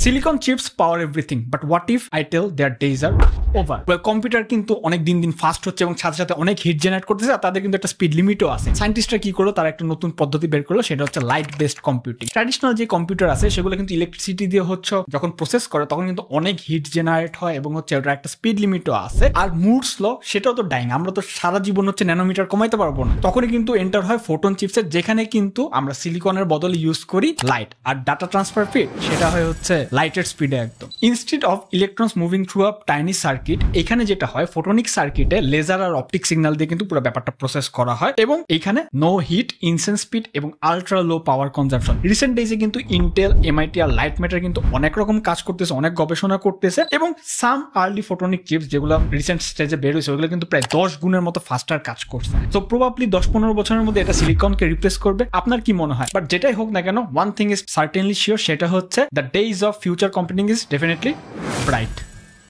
Silicon chips power everything, but what if I tell their days are over? Well, computer কিন্তু অনেক দিন দিন fast হচ্ছে এবং সাথে সাথে অনেক হিট জেনারেট করতেছে, আর তাদের কিন্তু একটা স্পিড লিমিটও আছে। সায়েন্টিস্টরা কি করলো, তারা একটা নতুন পদ্ধতি বের করলো, সেটা হচ্ছে লাইট বেসড কম্পিউটিং। ট্র্যাডিশনাল যে কম্পিউটার আছে সেগুলো কিন্তু ইলেকট্রিসিটি দিয়ে হচ্ছে যখন প্রসেস করে তখন কিন্তু অনেক হিট জেনারেট হয় এবং হচ্ছে ওটার একটা স্পিড লিমিটও আছে। আর মুরস ল সেটাও তো ডাইং, আমরা তো সারা জীবন হচ্ছে ন্যানোমিটার কমাইতে পারবো না। তখনই কিন্তু এন্টার হয় ফোটন চিপসের, যেখানে কিন্তু আমরা সিলিকনের বদলে ইউজ করি লাইট, আর ডাটা ট্রান্সফার স্পিড সেটা হয় হচ্ছে লাইটের স্পিডে একদম। Instead of electrons moving through a tiny circuit, এখানে যেটা হয় ফোটনিক সার্কিটে লেজার আর অপটিক সিগন্যাল দিয়ে কিন্তু পুরো ব্যাপারটা প্রসেস করা হয় এবং এখানে নো হিট, ইনসেন্স স্পিড এবং আলট্রা লো পাওয়ার কনজাম্পশন। রিসেন্ট ডেজে কিন্তু ইন্টেল, এমআইটি আর লাইট ম্যাটার কিন্তু অনেক রকম কাজ করতেছে, অনেক গবেষণা করতেছে এবং সাম আর্লি ফোটনিক চিপস যেগুলো রিসেন্ট স্টেজে বের হয়েছে ওগুলো কিন্তু প্রায় 10 গুণের মতো ফাস্টার কাজ করছে। সো প্রবাবলি 10-15 বছরের মধ্যে এটা সিলিকনকে রিপ্লেস করবে। আপনার কি মনে হয়? বাট যেটাই হোক না কেন, one thing is certainly sure, সেটা হচ্ছে the days of future computing is definitely bright.